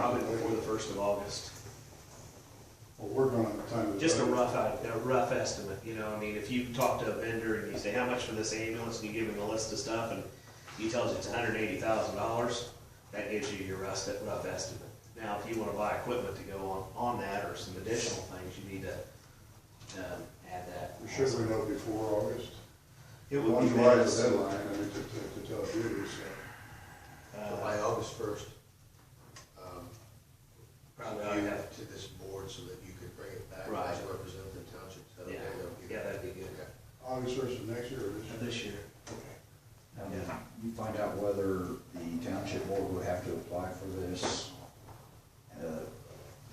Probably before the 1st of August. Well, we're gonna time to. Just a rough estimate, you know, I mean, if you talk to a vendor and you say, how much for this ambulance, and you give him a list of stuff, and he tells you it's $180,000, that gives you your rough estimate. Now, if you wanna buy equipment to go on that, or some additional things, you need to, add that. Should we know before August? It would be One's right at best. the deadline, I mean, to tell you, so. By August 1st, Probably you ought to have, to this board so that you could bring it back Right. as a representative township. So yeah, there you go. yeah, that'd be good. Okay. August 1st of next year or this year? This year. Okay. You find out whether the township board would have to apply for this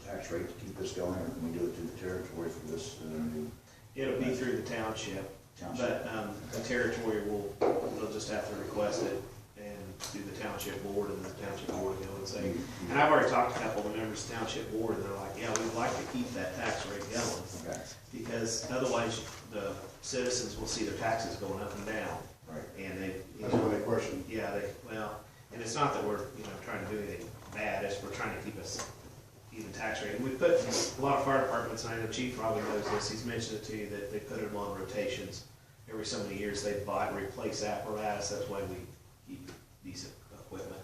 tax rate to keep this going, or can we do it through the territory for this new It'll be through the township, township? but, the territory they'll just have to request it and do the township board, and the township board will go and say, and I've already talked to a couple of the members of the township board, and they're like, yeah, we'd like to keep that tax rate going, Okay, because otherwise the citizens will see their taxes going up and down, right. and they, you That's know, what they question. yeah, and it's not that we're, trying to do anything bad, it's we're trying to keep us even tax rate. And we put a lot of fire departments, and I know Chief probably knows this, he's mentioned it to you, that they put them on rotations. Every so many years they buy and replace apparatus, that's why we keep decent equipment.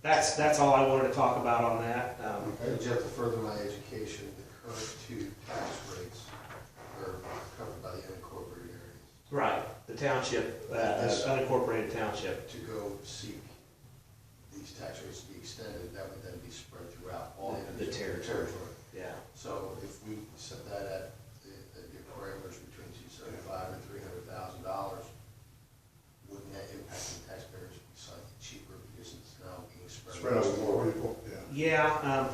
That's all I wanted to talk about on that. And Jeff, to further my education, the current two tax rates are covered by the unincorporated areas. Right, the township, unincorporated township. To go seek these tax rates to be extended, that would then be spread throughout all The territory. Yeah. So if we set that at the parameters between $275,000 and $300,000, wouldn't that impact the taxpayers be slightly cheaper because it's now being spread? Spread out more people, yeah.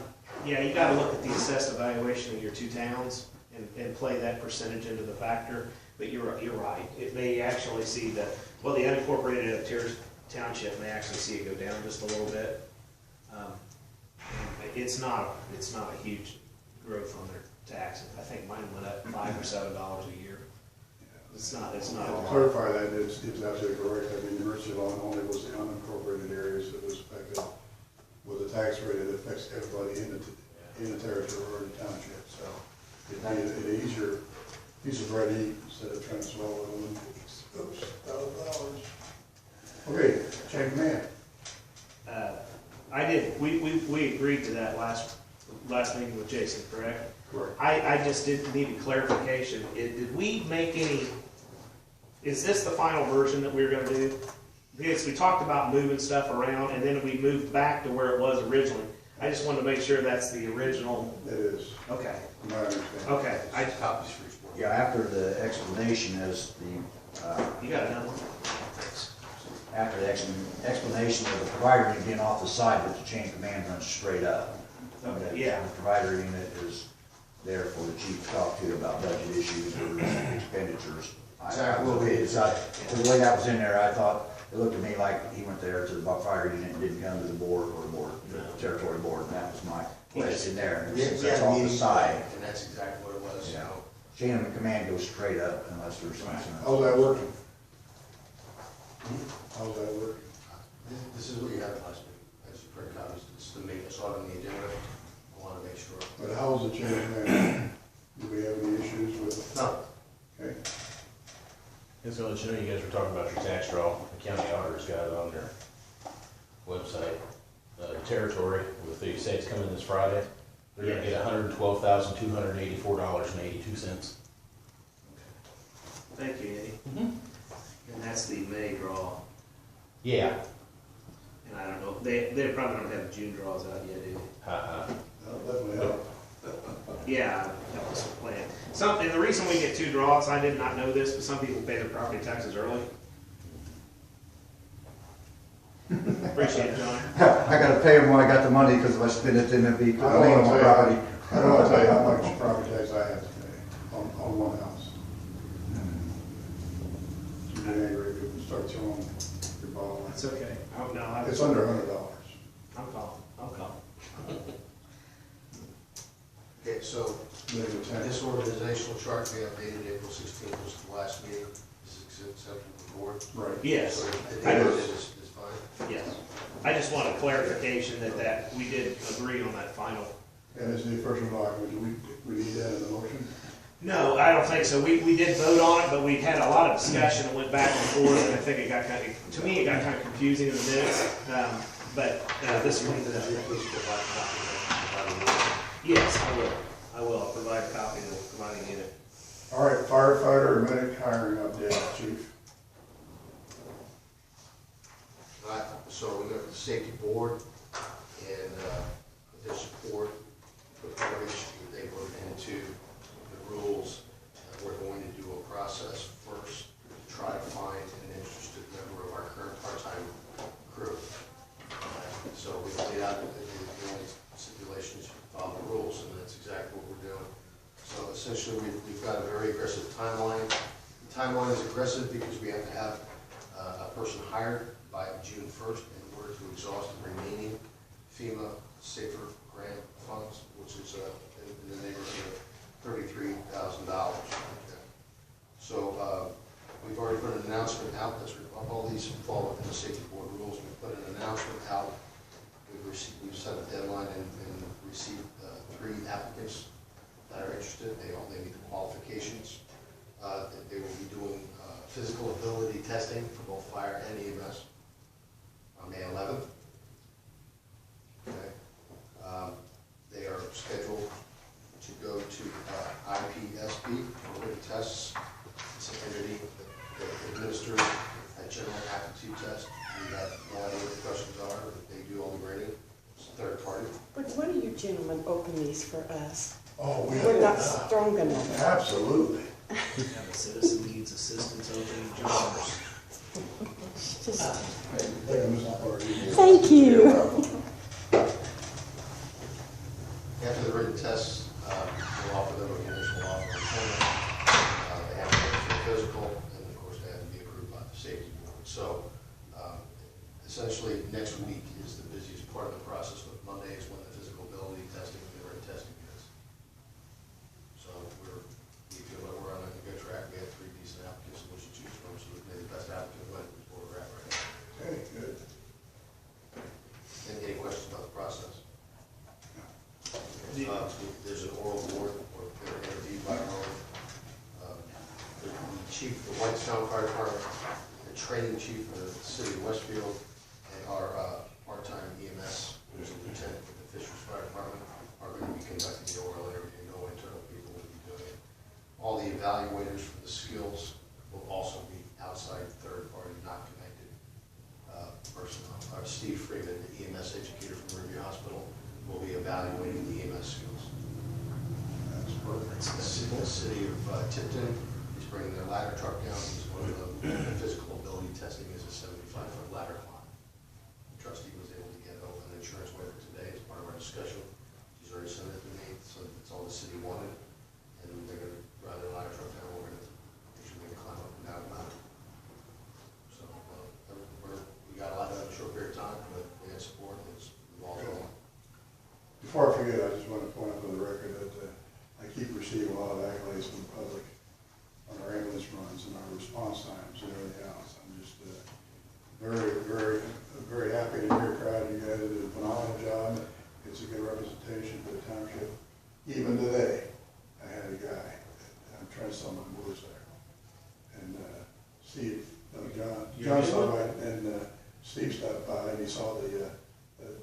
Yeah, you gotta look at the assessed evaluation of your two towns and play that percentage into the factor, but you're right. It may actually see the unincorporated township may actually see it go down just a little bit. It's not a huge growth on their taxes. I think mine went up $5 or $7 a year. It's not a To lot. clarify that, it's absolutely correct. I mean, University of Illinois only was the unincorporated areas that was affected with a tax rate that affects everybody in the territory or in the township. So it'd be an easier piece of bread to eat instead of trying to swallow it and $1,000. Okay, chain of command. I did, we agreed to that last meeting with Jason, correct? Correct. I just needed clarification. Did we make any, is this the final version that we were gonna do? Because we talked about moving stuff around, and then we moved back to where it was originally. I just wanted to make sure that's the original. It is, Okay, from my understanding. okay. Copies for each board. Yeah, after the explanation is You got another one? after the explanation of the provider unit being off the side, but the chain of command runs straight up. Okay, yeah. The provider unit is there for the chief to talk to about budget issues or expenditures. I will be, the way that was in there, I thought, it looked to me like he went there to the fire unit and didn't come to the board or the territory board, and that was my question there. And since that's off the side, And that's exactly what it was. yeah. Chain of command goes straight up unless there's some. How's that working? How's that working? This is what you had last week, as you print copies, it's the main, I saw it on the agenda, I want to make sure. But how's the chain of command? Do we have any issues with it? No. Okay. Just to let you know, you guys were talking about your tax draw. The county auditor's got it on their website. Territory, with the states coming this Friday, they're gonna get $112,284.82. Thank you, Eddie. And that's the May draw, Yeah. and I don't know, they probably don't have June draws out yet, do they? Ha-ha. That'll definitely help. Yeah, that was the plan. And the reason we get two draws, I did not know this, but some people pay their property taxes early. Appreciate it, John. I gotta pay them when I got the money, because if I spend it, then it'd be I don't lien wanna on my tell property. you, I don't wanna tell you how much property tax I have to pay on one house. You get angry if you start throwing your ball. That's okay. Oh, no, It's under $100. I'm calling. Okay, so Maybe 10. this organizational chart we updated April 16th was the last meeting, this is acceptable to the board. Right. Yes, So the I date know. of it is fine. yes. I just want a clarification that we did agree on that final. And is the official document, do we need that in the motion? No, I don't think so. We did vote on it, but we had a lot of discussion and went back and forth, and I think it got kind of, to me, it got kind of confusing in the minutes. But this cleans it up. Yes, I will. I will. I'll provide a copy to the providing unit. All right, firefighter and medic hiring update, chief. So we got the safety board and their support, which they wrote into the rules. We're going to do a process first to try to find an interested member of our current part-time crew. So we laid out the only stipulations to follow the rules, and that's exactly what we're doing. So essentially, we've got a very aggressive timeline. The timeline is aggressive because we have to have a person hired by June 1st in order to exhaust the remaining FEMA Safer Grant funds, which is in the neighborhood of $33,000. So we've already put an announcement out. All these fall within the safety board rules. We put an announcement out. We've set a deadline and received 3 applicants that are interested. They meet the qualifications. They will be doing physical ability testing for both fire and EMS on May 11th. Okay. They are scheduled to go to IPSB for written tests. It's an entity that administers a general aptitude test. We have no idea what the questions are, but they do all the grading. It's a third party. But why do you gentlemen open these for us? Oh, We're not strong enough. Absolutely. Yeah, the citizen needs assistance opening jobs. It's just, Thank thank you. After the written tests, we'll offer them an initial offer of employment. They have to go for physical, and of course, they have to be approved by the safety board. So essentially, next week is the busiest part of the process, but Monday is when the physical ability testing and the written testing is. So we feel like we're on a good track. We have 3 decent applicants in which to choose from, so we've made the best applicant win, is where we're at right now. Okay, good. Any questions about the process? There's an oral board, or they're interviewed by our own. The chief of the Whitestown Fire Department, the training chief of the city of Westfield, and our part-time EMS, who's a lieutenant with the Fishers Fire Department, are going to be conducting the oral interview. No internal people will be doing it. All the evaluators for the skills will also be outside third party, not connected personnel. Steve Freeman, the EMS educator from Riverview Hospital, will be evaluating the EMS skills. That's perfect. The city of Tipton is bringing their ladder truck down. He's one of them. The physical ability testing is a 75-foot ladder climb. The trustee was able to get an insurance waiver today as part of our discussion. He's already sent it to me, so it's all the city wanted. And they're going to ride their ladder truck down. We're going to make sure they can climb up and down the mountain. So we got a lot done in a short period of time, but we had support. It's all going. Before I forget, I just want to point out for the record that I keep receiving a lot of accolades from the public on our ambulance runs and our response times and everything else. I'm just very happy to hear, proud you guys did a phenomenal job. It's a good representation for the township. Even today, I had a guy, I'm trying to sell my moors there, and Steve, John stopped by, and Steve stopped by and he saw the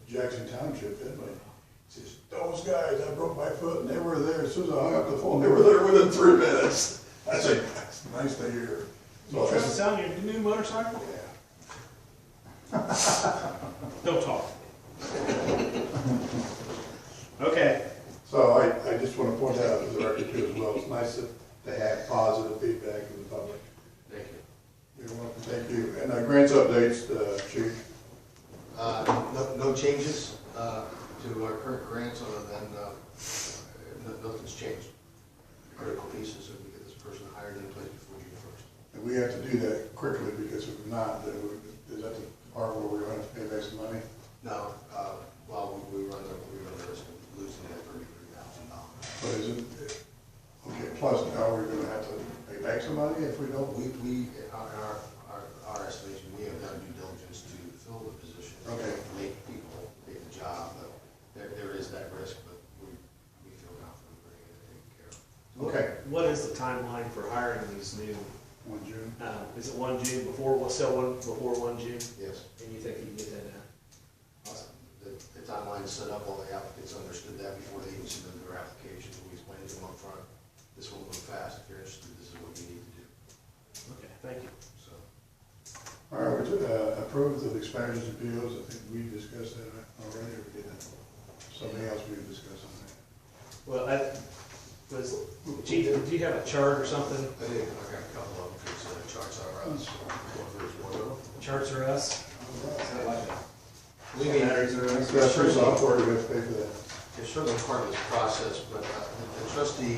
Jackson Township inmate. He says, those guys, I broke my foot and they were there. As soon as I hung up the phone, they were there within 3 minutes. I said, that's nice to hear. You trying to sell your new motorcycle? Yeah. Don't talk. Okay. So I just want to point that out to the record too as well. It's nice to have positive feedback from the public. Thank you. You're welcome, thank you. And grants updates, Chief? No changes to our current grants other than nothing's changed. The critical piece is that we get this person hired in place before June 1st. And we have to do that quickly because if not, then is that the part where we're going to have to pay back some money? No, well, we run the risk of losing that $33,000. But is it, okay, plus now we're going to have to pay back some money if we don't? We our estimation, we have done due diligence to fill the position. Okay. is the timeline for hiring these new, 1 June. is it 1 June before, we'll sell one before 1 June? Yes. And you think you can get that done? Awesome. The timeline is set up, all the applicants understood that before they even submitted their applications. We explained to them up front, this will move fast, if you're interested, this is what you need to do, Okay, thank you. so. All right, we approved of expansions and appeals, I think we discussed that already, or we did that? Something else we discussed on that. Well, Chief, did you have a chart or something? I got a couple of them, because charts are us. There's one of them. Charts are us? We mean, Batteries are us? Yeah, free software, we have to pay for that. it's certainly part of this process, but the trustee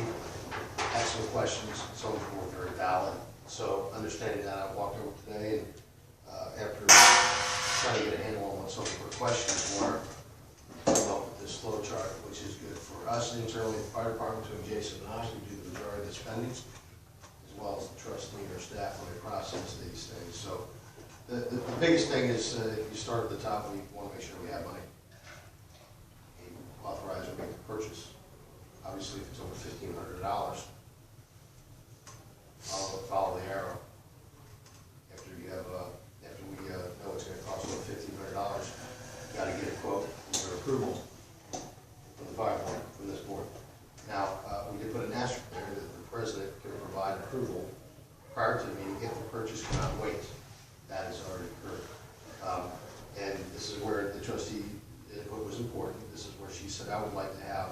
asked some questions, some of them were very valid. So understanding that, I walked over today and after trying to get a handle on what some of her questions were, came up with this flow chart, which is good for us internally, the fire department, between Jason and I, who do the majority of the spending, as well as the trustee or staff when they process these things. So the biggest thing is, if you start at the top, we want to make sure we have money. Authorize or make the purchase. Obviously, if it's over $1,500, follow the arrow. After we know it's going to cost over $1,500, you got to get a quote for approval from the fire board, from this board. Now, we did put an asterisk there that the president can provide approval prior to the meeting if the purchase cannot wait. That has already occurred. And this is where the trustee, what was important, this is where she said, I would like to have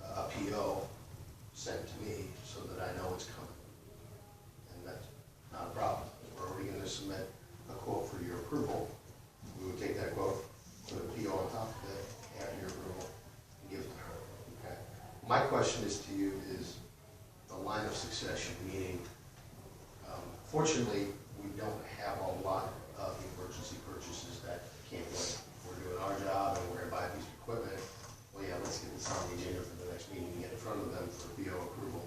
a PO sent to me so that I know it's coming. And that's not a problem. We're already going to submit a quote for your approval. We would take that quote, put a PO on top of it after your approval, and give it to her. Okay. My question is to you is the line of succession, meaning, fortunately, we don't have a lot of emergency purchases that can't wait. We're doing our job and we're going to buy a piece of equipment. Well, yeah, let's get this on the agenda for the next meeting and get in front of them for PO approval.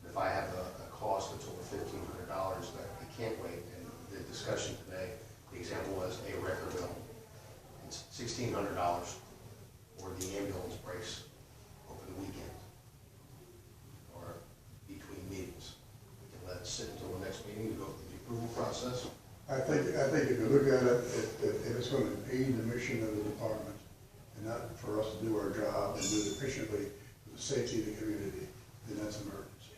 If I have a cost that's over $1,500, that I can't wait. And the discussion today, the example was a record bill. It's $1,600, or the ambulance breaks over the weekend, or between meetings. We can let it sit until the next meeting to go through the approval process. I think if you look at it, if it's going to impede the mission of the department, and not for us to do our job and do it efficiently for the safety of the community, then that's an emergency.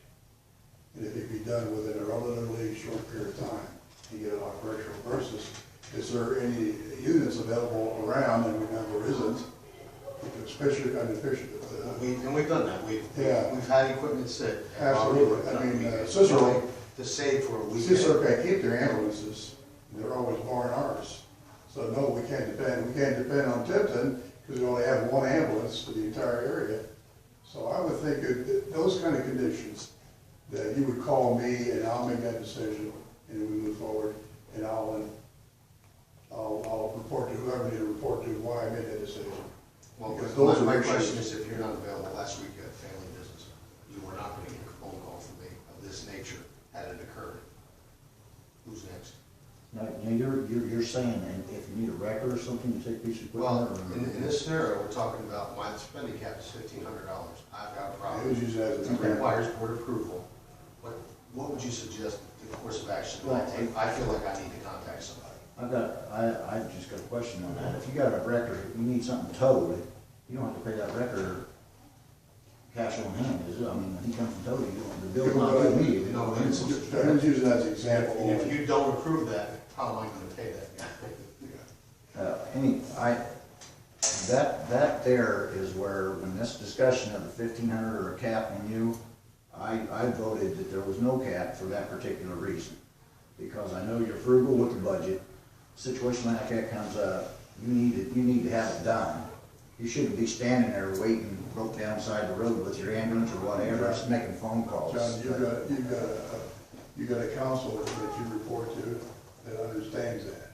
And if it be done within a relatively short period of time, you get it operational versus, is there any units available around, and we know there isn't, especially inefficient. We've done that. We've had equipment sit. Absolutely. I mean, Cicero, to save for a weekend. Cicero can't keep their ambulances, they're always borrowing ours. So no, we can't depend on Tipton, because we only have one ambulance for the entire area. So I would think that those kind of conditions, that you would call me and I'll make that decision, and we move forward, and I'll report to whoever I need to report to why I made that decision. Well, Because those are my issues. question is, if you're not available, last week you had family business, you were not gonna get a phone call from me of this nature had it occurred. Who's next? Now, you're saying, and if you need a record or something, you take a piece of Well, equipment or? in this scenario, we're talking about my spending cap is $1,500. I've got a I problem. would use that as It an example. requires board approval. What would you suggest the course of action that I take? I feel like I need to contact somebody. I just got a question on that. If you got a record, you need something towed, you don't have to pay that record cash on hand, is it? I mean, when he comes and tows you, the bill's not due immediately. No, but it's- I was using that as an example. And if you don't approve that, how am I gonna pay that guy? That there is where, when this discussion of the 1,500 or a cap on you, I voted that there was no cap for that particular reason. Because I know you're frugal with the budget, situation like that comes up, you need to have it done. You shouldn't be standing there waiting, broke down side the road with your ambulance or whatever, just making phone calls. John, you've got a council that you report to that understands that.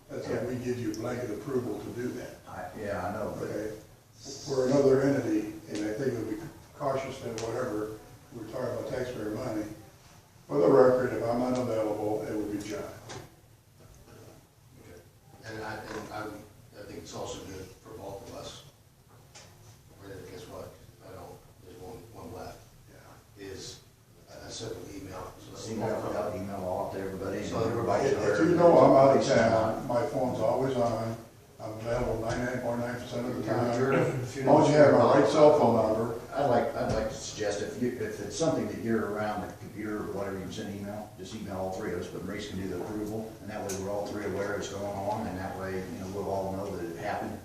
That's why we give you blanket approval to do that. Yeah, I know, but Okay? We're another entity, and I think we'll be cautious in whatever, we're talking about taxpayer money. For the record, if I'm unavailable, it will be John. Okay. And I think it's also good for both of us. Guess what? There's one left. Yeah. Is, long as you have our right cell phone number, I'd like to suggest if it's something that you're around the computer or whatever, you can send email, just email all three of us, but Maurice can do the approval, and that way we're all three aware it's going on, and that way, we'll all know that it happened.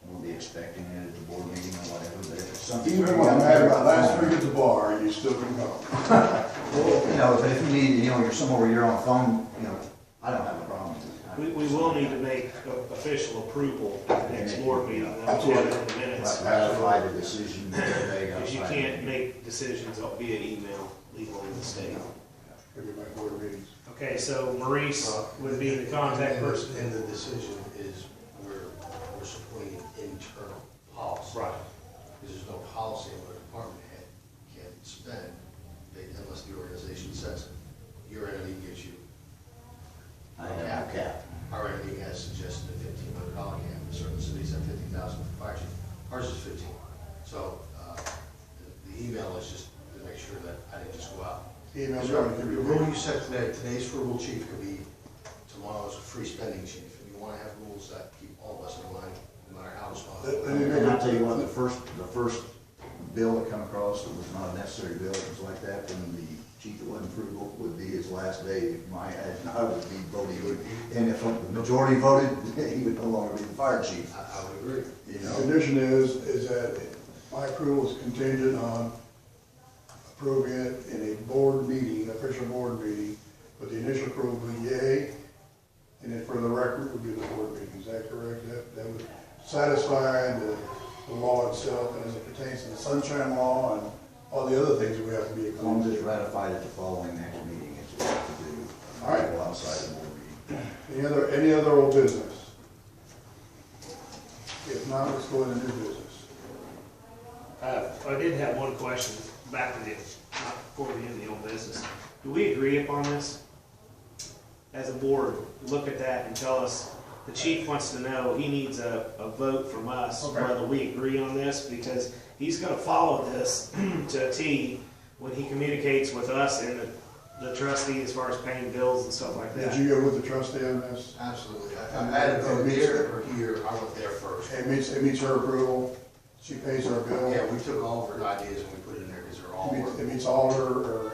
And we'll be expecting it at the board meeting or whatever, but if it's something. even when I'm having my last drink at the bar, you still can go. But if you need, you're somewhere where you're on the phone, I don't have a problem with it. We will need to make official approval at the next board meeting, that's what in the minutes. Ratify the decision that they got. Because you can't make decisions via email legally in the state. Maybe my board meetings. Okay, so Maurice would be the contact person. And the decision is we're supporting internal policy. Right. Because there's no policy in what a department head can spend unless the organization says it. Your entity gives you I have a cap. Our entity has suggested a $1,500 cap. Certain cities have $50,000 for fire chief. Ours is 15. So the email is just to make sure that I didn't just go out. Email So me. the rule you set today, today's frugal chief could be tomorrow's free spending chief. And you want to have rules that keep all of us in line, no matter how responsible. And I'll tell you what, the first bill that come across that was not a necessary bill, it was like that, and the chief that wasn't frugal would be his last day. I would be voting, and if the majority voted, he would no longer be the fire chief. I would agree. The condition is that my approval is contingent on approving it in a board meeting, official board meeting, but the initial approval would be yay, and then for the record would be the board meeting. Is that correct? That would satisfy the law itself, and as it pertains to the sunshine law and all the other things that we have to be. As long as it's ratified at the following next meeting, it's what we have to do. All right. Go outside the board meeting. Any other old business? If not, let's go into new business. I did have one question, back to before we end the old business. Do we agree upon this? As a board, look at that and tell us, the chief wants to know, he needs a vote from us, Okay. whether we agree on this, because he's gonna follow this to a T when he communicates with us and the trustee as far as paying bills and stuff like Did that. you go with the trustee on this? Absolutely. I had a vote here or here, I went there first. It meets her approval, she pays our bill. Yeah, we took all of her ideas and we put it in there because they're all It meets all her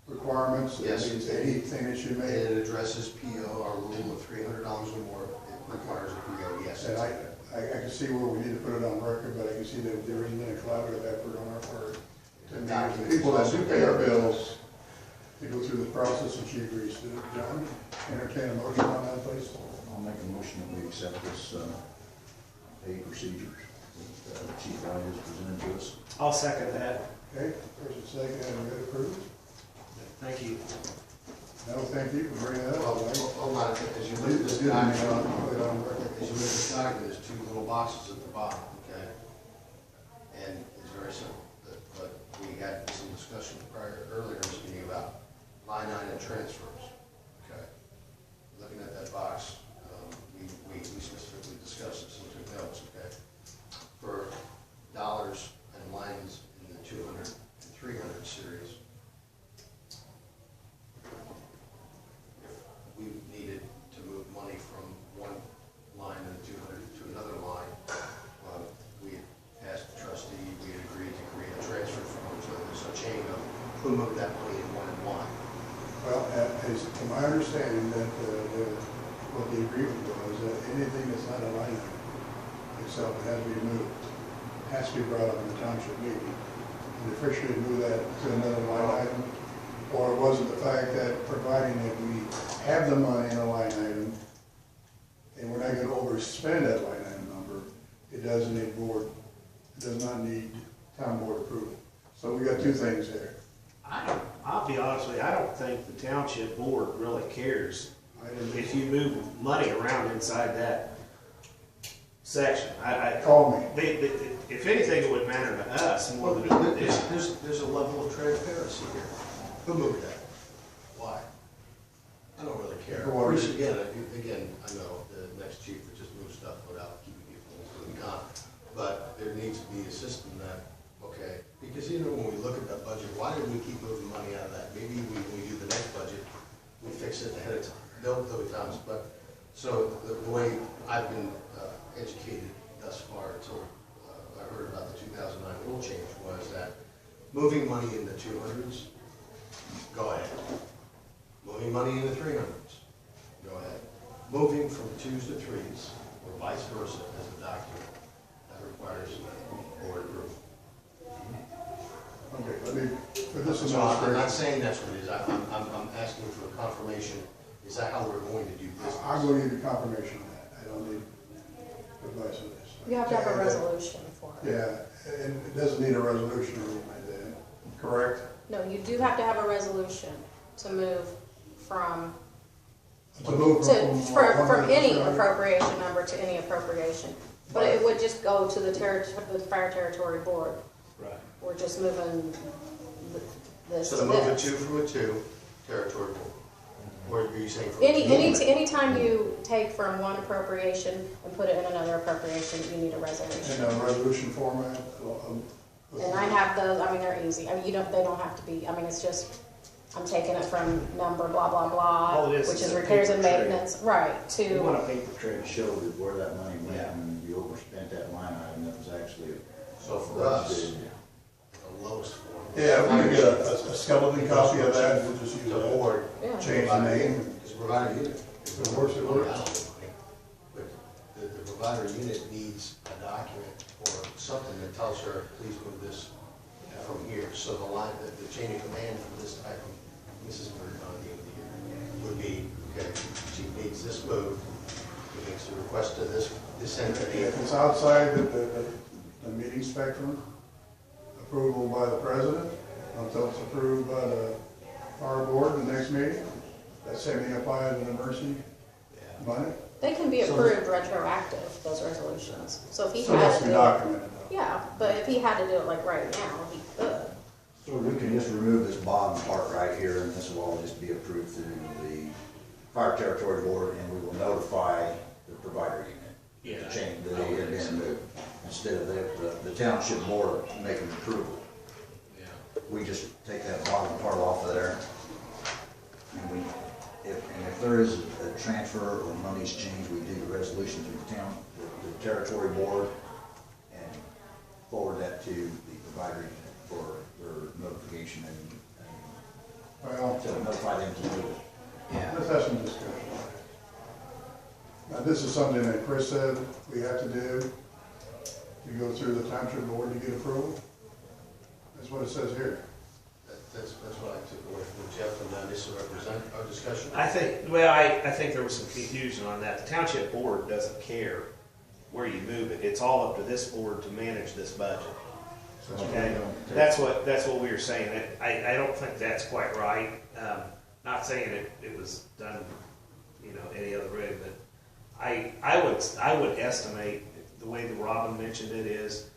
requirements. Yes. It meets anything that she And made. it addresses PO, our rule of $300 or more, it requires a PO, yes. And I can see where we need to put it on record, but I can see that there isn't a collaborative effort on our part. And the people that do pay our bills, they go through the process and she agrees to it. John, entertain a motion on that, please. I'll make a motion that we accept this pay procedure that Chief Wright has presented to us. I'll second that. Okay, first and second, and we approved. Thank you. No, thank you for bringing that Well, up. hold on, as you look at this Put it document, on record. as you look at this document, there's two little boxes at the bottom, okay? And it's very simple, but we had some discussion earlier in this meeting about line item transfers, okay? Looking at that box, we specifically discussed this and took notes, okay? For dollars and lines in the 200 and 300 series, if we needed to move money from one line in the 200 to another line, we asked the trustee, we had agreed to create a transfer from, so there's a chain of who moved that money in one and one. Well, as to my understanding, that what the agreement was, that anything that's not a line item itself, it has to be moved. It has to be brought up in the township meeting. And officially move that to another line item, or was it the fact that providing that we have the money in a line item, and we're not gonna overspend that line item number, it doesn't need board, it does not need town board approval. So we got two things there. I'll be honest with you, I don't think the township board really cares I didn't- if you move money around inside that section. Call me. If anything, it would matter to us more than it would them. There's a level of transparency here. Who moved that? Why? I don't really care. Go on. Again, I know the next chief would just move stuff without keeping people in the con. But there needs to be a system that, okay, because when we look at that budget, why did we keep moving money out of that? Maybe when we do the next budget, we fix it ahead of time. There'll be times, but, so the way I've been educated thus far until I heard change was that moving money in the 200s, go ahead. Moving money in the 300s, go ahead. Moving from 2s to 3s, or vice versa, as a document, that requires board approval. Okay, let me, for this So I'm not administration, saying that's what it is, I'm asking for confirmation, is that how we're going to do business? I'm going to need a confirmation on that. I don't need advice on this. You have to have a resolution for it. Yeah, and it doesn't need a resolution or anything like that, correct? No, you do have to have a resolution to move from, To move from any 100%. appropriation number to any appropriation. But it would just go to the fire territory board. Right. We're just moving this So to to move a this. 2 from a 2, territory board. Or are you saying from? Anytime you take from one appropriation and put it in another appropriation, you need a In resolution. a resolution format. And I have those, I mean, they're easy. I mean, they don't have to be, I mean, it's just, I'm taking it from number blah, blah, blah, All it is which is is a repairs and paper trail. maintenance, right, We want to, a paper trail. Show that where that money went and you overspent that line item that was actually. So for us, budgeted. the lowest form. Yeah, we can get a skeleton copy of that, we'll just use The that. board. yeah. Change the name. It's a provider unit. If it works, it works. But the provider unit needs a document or something that tells her, please move this from here. So the line, the chain of command for this type of, this is very on the end of the year, would be, okay, she needs this move, she makes a request to this entity. If it's outside the meeting spectrum, approval by the president, until it's approved by the fire board the next meeting, that same thing applies in emergency money. They can be approved retroactive, those resolutions. So if he So it has had to to be do it, documented though. yeah, but if he had to do it like right now, he could. So we can just remove this bottom part right here, and this will all just be approved through the fire territory board, and we will notify the provider unit. Yeah. To change that it had been moved, instead of the township board making approval. Yeah. We just take that bottom part off of there. And if there is a transfer or money's changed, we do the resolution to the town, the territory board, and forward that to the provider unit for their notification and Well, to notify them to move it. let's have some discussion. Now, this is something that Chris said we have to do to go through the township board to get approval. That's what it says here. That's what I took away from Jeff, and this will represent our discussion. I think there was some confusion on that. The township board doesn't care where you move it. It's all up to this board to manage this budget. Okay, that's what we were saying. I don't think that's quite right. Not saying it was done, any other way, but I would estimate, the way that Robin mentioned it is,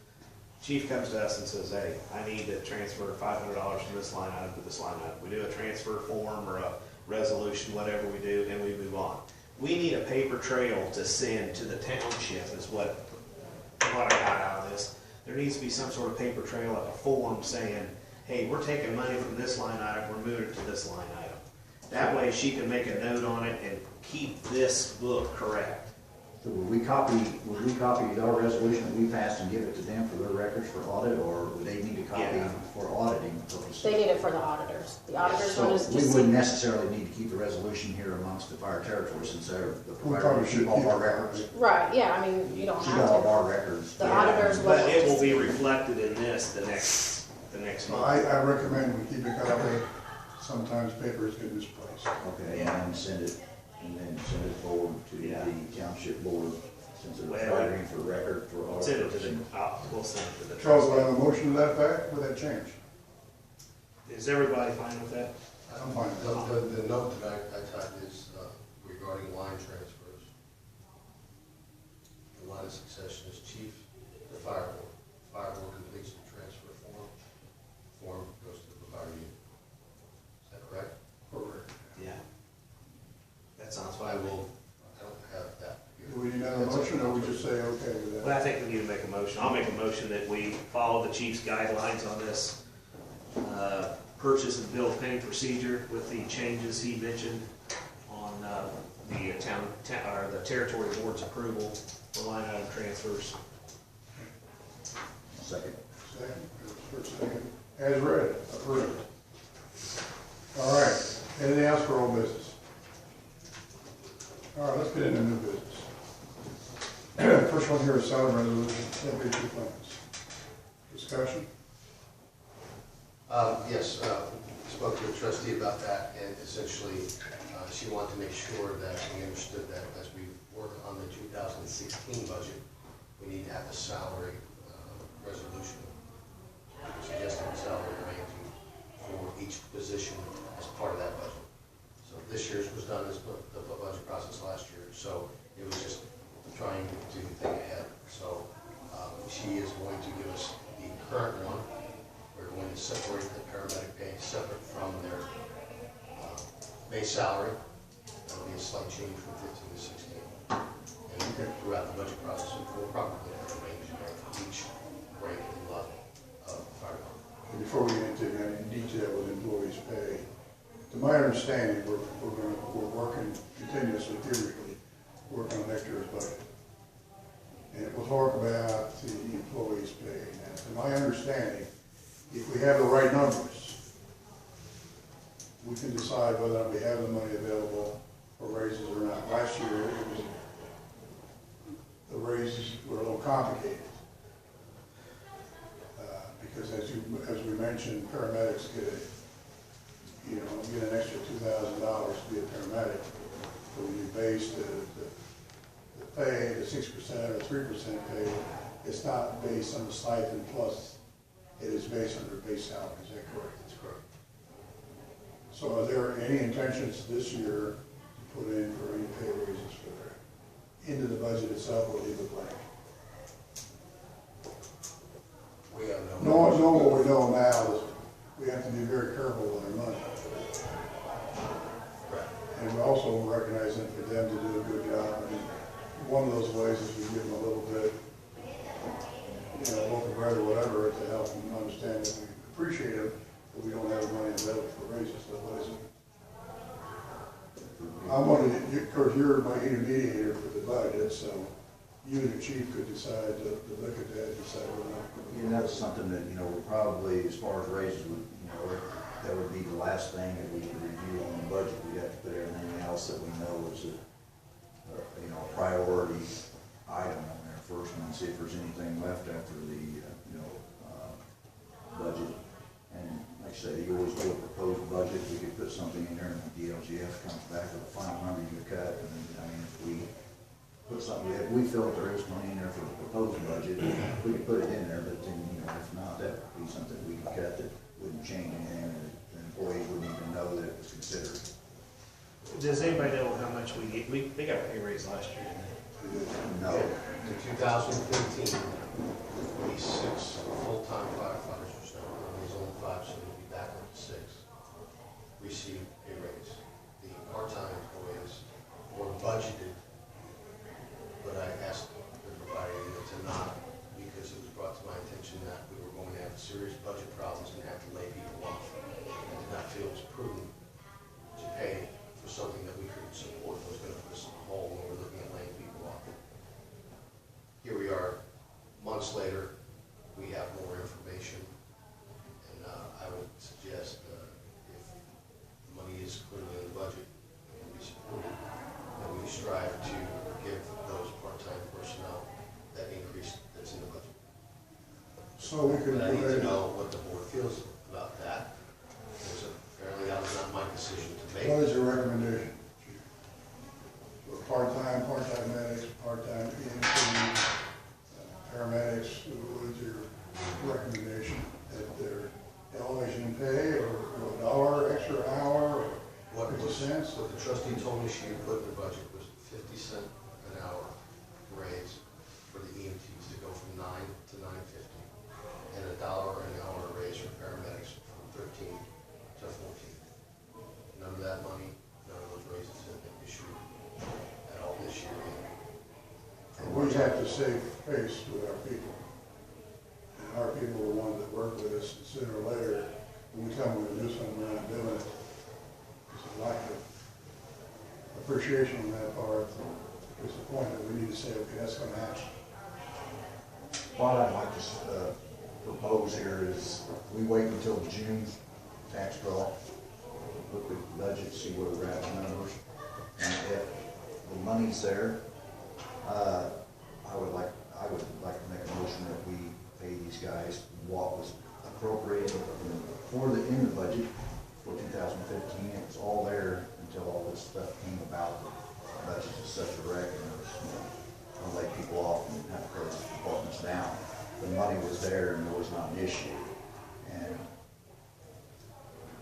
chief comes to us and says, hey, I need to transfer $500 from this line item to this line item. We do a transfer form or a resolution, whatever we do, and we move on. We need a paper trail to send to the township is what I got out of this. There needs to be some sort of paper trail, like a form saying, hey, we're taking money from this line item, we're moving it to this line item. That way she can make a note on it and keep this book correct. So would we copy our resolution that we passed and give it to them for their records for audit, or would they need to copy Yeah. for auditing purposes? They need it for the auditors. The auditors want So to we just wouldn't see. necessarily need to keep the resolution here amongst the fire territories, since they're the We provider, probably we should keep all keep of our it. records. Right, yeah, I mean, you don't She got all of have our records. The auditors will. But it will be reflected in this the next So month. I recommend we keep a copy. Sometimes paper is good misplaced. Okay, Yeah. and then send it forward to Yeah. the township board, since they're Well, providing for record for all. Send it to we'll send it to the Charles, do I trustee. have a motion to that effect with that change? Is everybody fine with that? I'm fine with that. The note that I typed is regarding line transfers. The line of succession is chief, the fire board. Fire board completes the transfer form. Form goes to the provider unit. Is that correct? Correct. Yeah. That sounds I fine. don't have that here. Do we need another motion, or we just say okay with Well, that? I think we need to make a motion. I'll make a motion that we follow the chief's guidelines on this purchase and bill paying procedure with the changes he mentioned on the or the territory board's approval for line item transfers. Second. Second, first, second, as read, approved. All right, anything else for old business? All right, let's get into new business. First one here is salary resolution, FHA plans. Discussion? Yes, spoke to the trustee about that, and essentially, she wanted to make sure that we understood that as we work on the 2016 budget, we need to have a salary resolution, suggesting salary ranking for each position as part of that budget. So this year's was done as the budget process last year, so it was just trying to think ahead. So she is going to give us the current one. We're going to separate the paramedic pay separate from their base salary. That'll be a slight change from 15 to 16. And throughout the budget process, we'll probably have a range of each rank and level of fire department. Before we get into any detail with employees' pay, to my understanding, we're working continuously, periodically, working on next year's budget. And we'll talk about the employees' pay. Now, to my understanding, if we have the right numbers, we can decide whether or not we have the money available for raises or not. Last year, the raises were a little complicated. Because as we mentioned, paramedics get an extra $2,000 to be a paramedic. So when you base the pay, the 6% or 3% pay, it's not based on the stipend plus, it is based on their base salary. Is that correct? That's correct. So are there any intentions this year to put in for any pay raises for their, into the budget itself, or leave it blank? We have What we know now is we have to be very careful with our money. Correct. And we also recognize that for them to do a good job. I mean, one of those ways is we give them a little bit, local bread or whatever, to help them understand that we appreciate it, but we don't have the money available for raises. So what is it? I'm wondering, of course, you're my intermediator for the budget, so you and the chief could decide to look at that and decide whether or not. Yeah, that's something that, probably as far as raises, that would be the last thing that we would review on the budget. We'd have to put everything else that we know is a priority item on there first, and then see if there's anything left after the, budget. And like I said, you always do a proposed budget. We could put something in there, and the DLGF comes back with a final number you cut. And then, if we put something, if we feel that there is money in there for the proposed budget, we could put it in there, but then, if not, that would be something we could cut that wouldn't change anything, and the employee wouldn't even know that it was considered. Does anybody know how much we get? They got a pay raise last year, didn't they? No. In 2015, 26 full-time firefighters or so, there's only 5, so we'll be back up to 6, received a raise. The part-time employees were budgeted, but I asked everybody to not, because it was brought to my attention that we were going to have serious budget problems and have to lay people off. I did not feel it was prudent to pay for something that we couldn't support, that was going to put us in a hole when we're looking at laying people off. Here we are, months later, we have more information, and I would suggest if the money is clearly in the budget and we support it, that we strive to give those part-time personnel that increase that's in the budget. So we could. But I need to know what the board feels about that, because apparently that was not my decision to make. What is your recommendation? For part-time medics, part-time EMT, paramedics, what is your recommendation? That their elevation in pay, or $1 extra hour, or 50 cents? What the trustee told me she would put in the budget was 50 cents an hour raise for the EMTs to go from 9 to 9.50, and $1 an hour raise for paramedics from 13 to 14. None of that money, none of those raises have been issued at all this year. We have to save face with our people. And our people are the ones that work with us, and sooner or later, when we tell them we're going to do something, we're not doing it. There's a lack of appreciation on that part. It's the point that we need to say, okay, that's going to happen. What I'd like to propose here is we wait until June tax draw, look at the budget, see where we're at with numbers. And if the money's there, I would like to make a motion that we pay these guys what was appropriated in the budget for 2015. It was all there until all this stuff came about. The budget is such a wreck, and it was, gonna lay people off and have to close departments down. The money was there and there was not an issue. And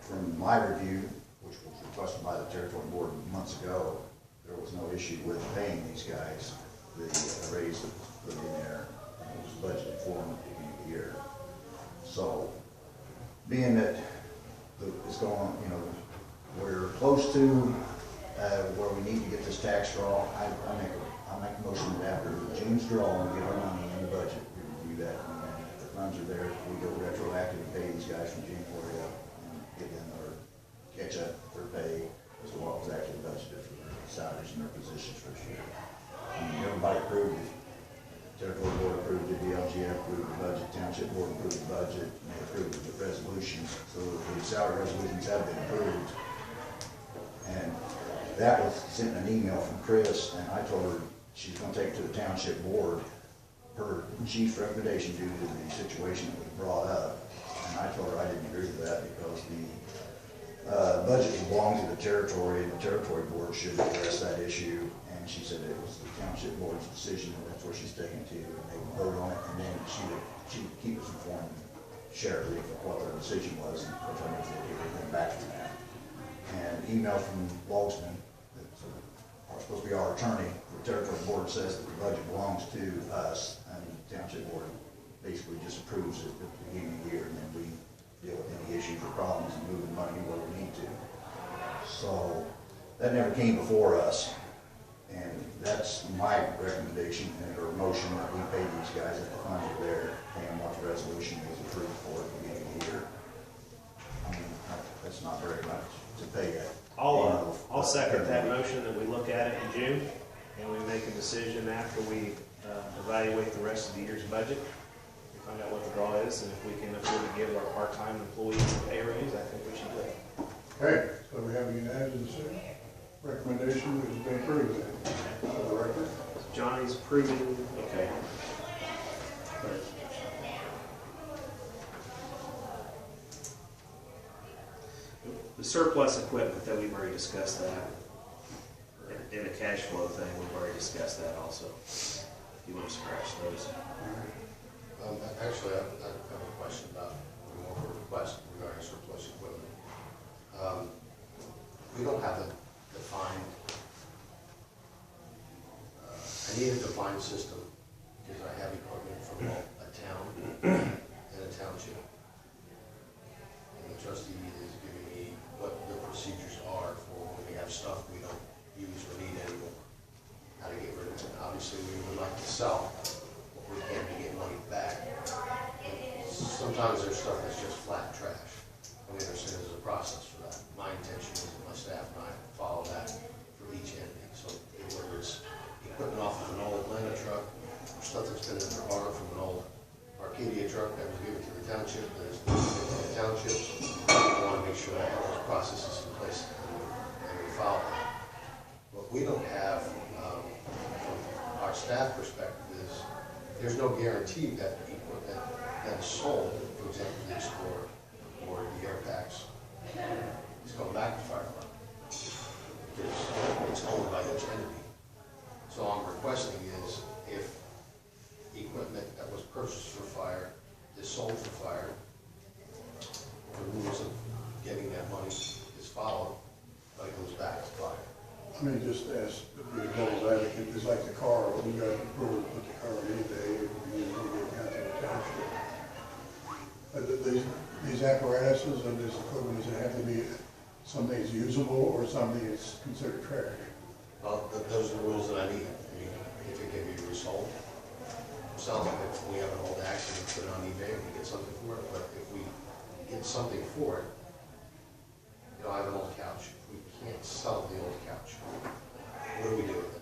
from my review, which was requested by the territory board months ago, there was no issue with paying these guys the raise that was put in there, and it was budgeted for them at the beginning of the year. So, being that it's going, we're close to where we need to get this tax draw, I make a motion that after June's draw and get our money in the budget, we review that, and then if the funds are there, we go retroactive and pay these guys from January up and get in or catch up for pay as to what was actually budgeted for their salaries and their positions for this year. Everybody approved it. Territory board approved it, DLGF approved the budget, township board approved the budget, and they approved the resolutions. So the salary resolutions have been approved. And that was sent an email from Chris, and I told her she's gonna take it to the township board, her chief's recommendation due to the situation that was brought up. And I told her I didn't agree with that because the budget belongs to the territory, and the territory board should address that issue. And she said it was the township board's decision, and that's where she's taking it to, and they would vote on it, and then she would keep us informed, share with what their decision was, and which I never did get anything back from that. And email from Logston, that are supposed to be our attorney, the territory board says that the budget belongs to us, and the township board basically just approves it at the beginning of the year, and then we deal with any issues or problems and move the money where we need to. So that never came before us. And that's my recommendation and or motion that we pay these guys if the funds are there, pay them what the resolution was approved for at the beginning of the year. I mean, that's not very much to pay yet. I'll second that motion that we look at it in June and we make a decision after we evaluate the rest of the year's budget. We find out what the draw is, and if we can afford to give our part-time employees a pay raise, I think we should do it. Okay, so we have a unanimous recommendation that has been approved. For the record. Johnny's approving, okay. The surplus equipment that we've already discussed that. And the cash flow thing, we've already discussed that also. If you want to scratch those. Actually, I have a question about, more of a request regarding surplus equipment. We don't have a defined, I need a defined system because I have equipment from a town and a township. And the trustee is giving me what the procedures are for when we have stuff we don't use or need anymore, how to get rid of it. Obviously, we would like to sell, but we can't be getting money back. Sometimes there's stuff that's just flat trash. And we understand there's a process for that. My intention is that my staff and I follow that for each entity. So whether it's equipment off of an old Atlanta truck, or stuff that's been in the borrowed from an old Arcadia truck that was given to the township, that is given to the townships, I want to make sure I have those processes in place and we follow that. What we don't have, from our staff perspective, is there's no guarantee that the equipment that is sold, for example, the Explorer or the air packs, is going back to fire department. It's owned by each entity. So all I'm requesting is if equipment that was purchased for fire is sold for fire, the rules of getting that money is followed, but it goes back to fire. I mean, just ask, to be a devil's advocate, it's like the car, we got approval to put the car in any day, we need to get down to the township. These apparatuses and this equipment, does it have to be something that's usable or something that's considered trash? Well, those are the rules that I need. I mean, if it can be resold, sounds like if we have an old accident, put it on eBay and we get something for it, but if we get something for it, I have an old couch. We can't sell the old couch. What do we do with it?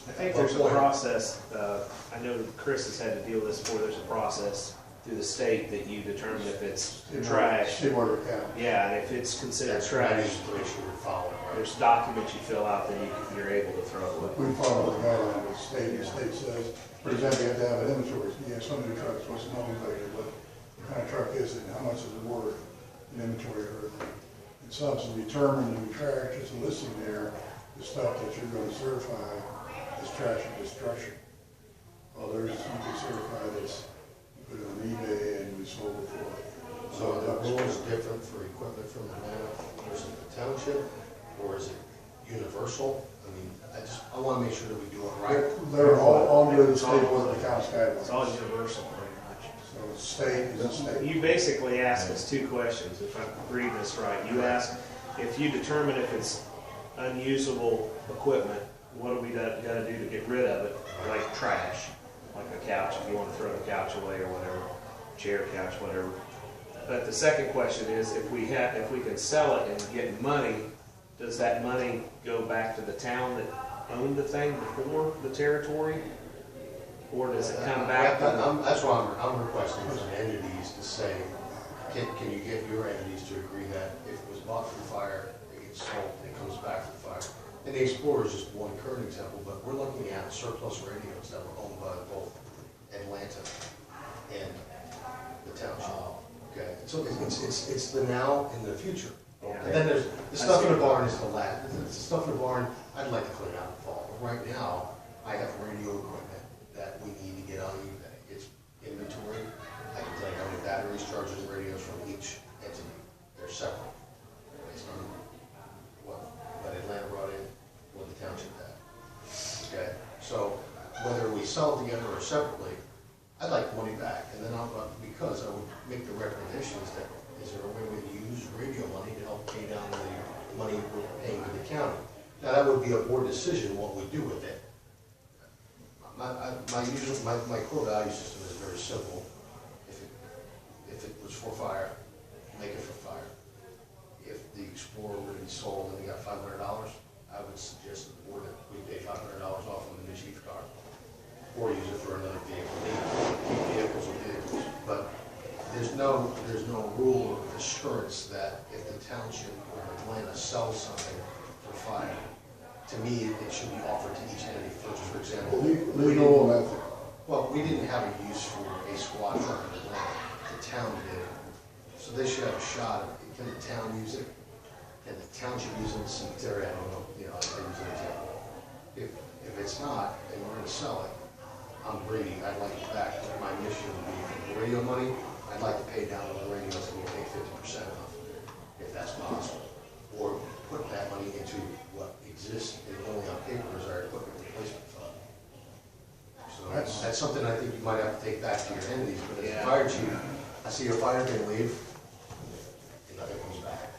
I think there's a process, I know Chris has had to deal with this before, there's a process through the state that you determine if it's trash. Seawater County. Yeah, and if it's considered That's trash, information we're following, right? there's documents you fill out that you're able to throw away. We follow the guideline of the state. The state says, for example, you have to have an inventory. You have so many trucks, what's the nomenclature, what kind of truck is it, and how much is it worth, an inventory or everything. And some determine to be trash, there's a listing there, the stuff that you're gonna certify as trash and destruction. Others, you can certify this, you put it on eBay and we sold it for. So are the rules different for equipment from Atlanta versus the township, or is it universal? I mean, I wanna make sure that we do it right. They're all under the state board of accounts guidelines. It's all universal, pretty much. So the state is the state. You basically ask us two questions, if I'm reading this right. You ask, if you determine if it's unusable equipment, what do we gotta do to get rid of it? Like trash, like a couch, if you wanna throw the couch away or whatever, chair, couch, whatever. But the second question is, if we can sell it and get money, does that money go back to the town that owned the thing before the territory? Or does it come back? That's why I'm requesting from entities to say, can you get your entities to agree that if it was bought through fire, it gets sold, it comes back through fire? And the Explorer is just one current example, but we're looking at surplus radios that were owned by both Atlanta and the township. Okay, so it's the now and the future. And then there's, the stuff in the barn is the last, the stuff in the barn, I'd like to clean out the fall. But right now, I have radio equipment that we need to get on eBay. It's inventory. I can tell you how many batteries, chargers, and radios from each entity. They're separate. Based on what Atlanta brought in, what the township had. Okay, so whether we sell it together or separately, I'd like money back. And then because I would make the recommendations that, is there a way we can use radio money to help pay down the money we're paying to the county? Now, that would be a board decision, what we do with it. My core value system is very simple. If it was for fire, make it for fire. If the Explorer were to be sold and we got $500, I would suggest to the board that we pay $500 off on the new chief car, or use it for another vehicle. Keep vehicles with vehicles, but there's no rule or assurance that if the township or Atlanta sells something for fire, to me, it should be offered to each entity first. For example, Legal and ethical. well, we didn't have a use for a squad truck in Atlanta. The town did. So they should have a shot at, can the town use it? Can the township use it in the cemetery? I don't know, I use an example. If it's not, and we're gonna sell it, I'm greedy. I'd like it back. My mission would be for the radio money. I'd like to pay down on the radios and we take 50% off, if that's possible. Or put that money into what exists and only on paper is our equipment replacement fund. So that's something I think you might have to take back to your entities, but as a fire chief, I see a fire can leave, and nothing comes back.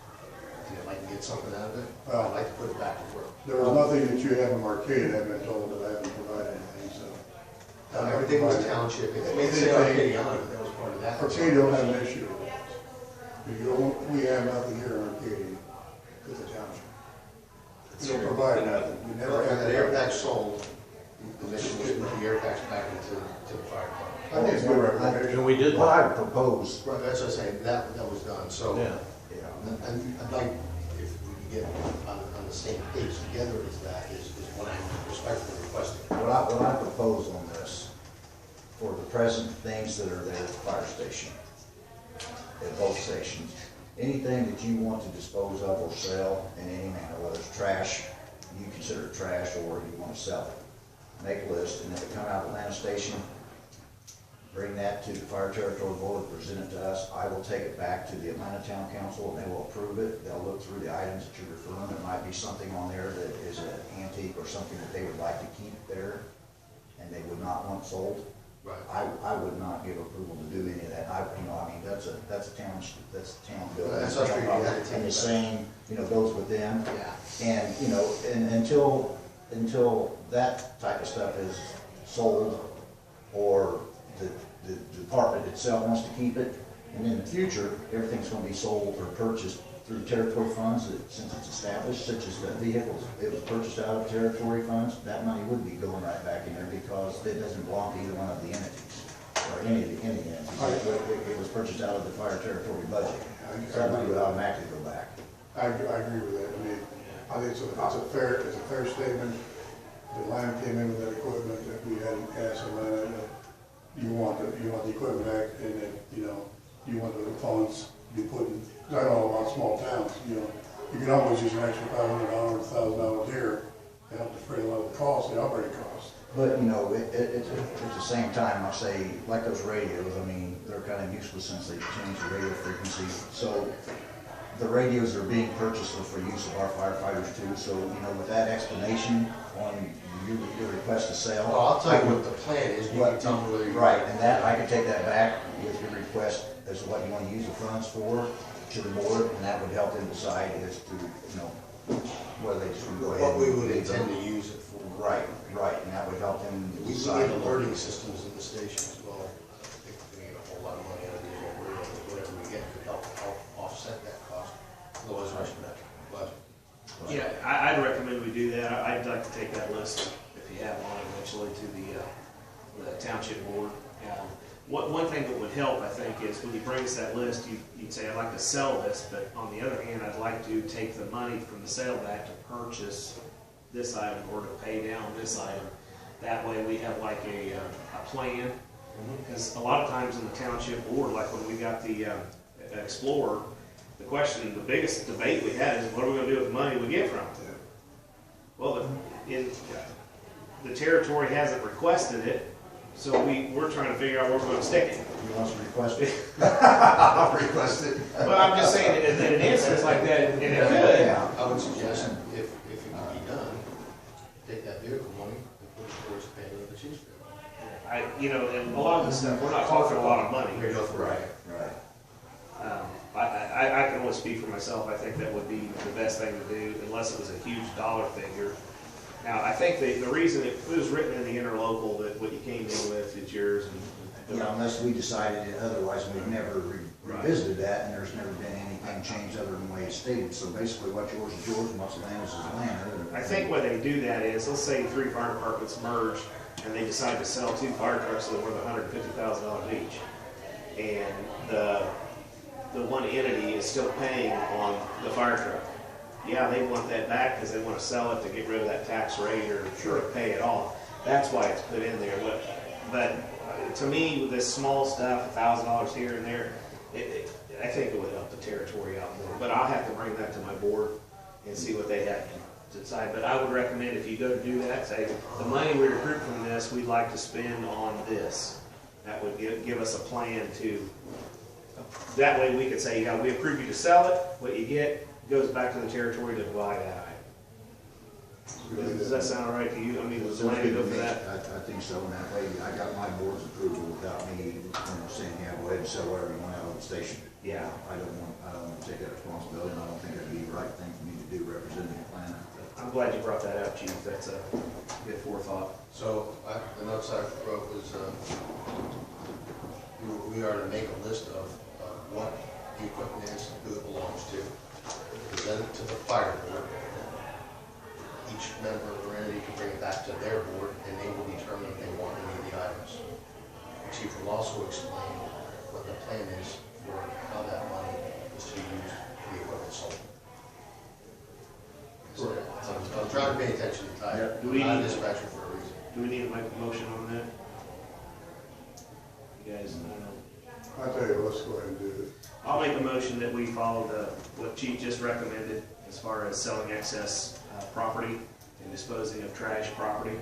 And if I can get something out of it, I'd like to put it back to work. There was nothing that you haven't marketed, I've been told that I haven't provided anything, so. Everything was township. It may say Arcadia on it, but that was part of that. Arcadia don't have an issue with that. We have nothing here in Arcadia to the township. We don't provide nothing, we never have. That air pack sold, the mission was to put the air packs back into the fire department. I think it's a good recommendation. And we did What that. I propose, Right, that's what I'm saying, that was done, so. Yeah. And I'd like, if we could get on the same page together as that, is what I'm respectfully requesting. what I propose on this, for the present things that are there at the fire station, at both stations, anything that you want to dispose of or sell in any manner, whether it's trash, you consider it trash, or you want to sell it, make a list, and if it come out of Atlanta Station, bring that to the Fire Territory Board, present it to us. I will take it back to the Atlanta Town Council, and they will approve it. They'll look through the items that you're referring. There might be something on there that is an antique or something that they would like to keep there, and they would not want sold. Right. I would not give approval to do any of that. That's a town bill. That's what I figured you had to take And the it back. same, goes with them. Yeah. And, until that type of stuff is sold, or the department itself wants to keep it, and in the future, everything's gonna be sold or purchased through territory funds, since it's established, such as the vehicles, it was purchased out of territory funds, that money would be going right back in there, because it doesn't belong to either one of the entities, or any of the entities. It was purchased out of the fire territory budget. So that money would automatically go back. I agree with that. I mean, I think it's a fair statement. The line came in with that equipment, that we had asked the line, you want the equipment back, and then, you know, you want the funds to be put in, because I know about small towns, you know, you can always use an extra $500, $1,000 here to help defray a lot of the costs, the operating costs. But, you know, at the same time, I'll say, like those radios, I mean, they're kind of useless since they changed the radio frequency. So the radios are being purchased for use of our firefighters too. So, you know, with that explanation on your request to sell. Well, I'll tell you what the plan is, you can tell me whether you. Right, and that, I can take that back with your request as to what you want to use the funds for to the board, and that would help them decide as to, you know, whether they should go ahead. What we would and- intend to use it for. Right, and that would help them We decide. need alerting systems in the station as well. I think we get a whole lot of money out of these old radios, whatever we get could help offset that cost. Otherwise, the rest of that budget. Yeah, I'd recommend we do that. I'd like to take that list, if you have one, eventually to the township board. One thing that would help, I think, is when you bring us that list, you'd say, I'd like to sell this, but on the other hand, I'd like to take the money from the sale back to purchase this item or to pay down this item. That way we have like a plan. Because a lot of times in the township board, like when we got the Explorer, the biggest debate we had is what are we gonna do with the money we get from it? Well, the territory hasn't requested it, so we're trying to figure out where we're gonna stick it. You want to request it? I'll request it. But I'm just saying, in an instance like that, and it could, Yeah. I would suggest, if it can be done, take that vehicle money and put it towards paying of the chief's bill. and a lot of this stuff, we're not talking a lot of money. Here you go for Right, right. I can only speak for myself. I think that would be the best thing to do, unless it was a huge dollar figure. Now, I think the reason it was written in the interlocal that what you came in with is yours, and Yeah, unless we decided it otherwise, we've never revisited that, and there's never been anything changed other than the way it's stated. So basically, what's yours is yours, and what's land is land. I think when they do that is, let's say 3 fire departments merge, and they decide to sell 2 fire trucks that are worth $150,000 each, and the one entity is still paying on the fire truck. Yeah, they want that back because they want to sell it to get rid of that tax rate or to pay it off. That's why it's put in there. But to me, with this small stuff, $1,000 here and there, I think it would help the territory out more. But I'll have to bring that to my board and see what they have to decide. But I would recommend if you go to do that, say, the money we recruit from this, we'd like to spend on this. That would give us a plan to, that way we could say, yeah, we approve you to sell it, what you get goes back to the territory to buy that item. Does that sound all right to you? I mean, does the land go for that? I think so, and that way, I got my board's approval without me, saying, yeah, go ahead and sell whatever you want out of the station. Yeah. I don't want to take that responsibility, and I don't think that'd be the right thing for me to do representing the plan. I'm glad you brought that up, Chief. That's a good forethought. So, the notes I wrote was, we are to make a list of what the equipment is, who it belongs to, present it to the fire board. Each member or entity can bring it back to their board, and they will determine if they want any of the items. The chief will also explain what the plan is for how that money is to be used for the equipment sold. So, I'm trying to pay attention to time. Yeah. I'm not a dispatcher for a reason. Do we need to make a motion on that? You guys, I don't know. I tell you, let's go ahead and do it. I'll make a motion that we follow what Chief just recommended as far as selling excess property and disposing of trash property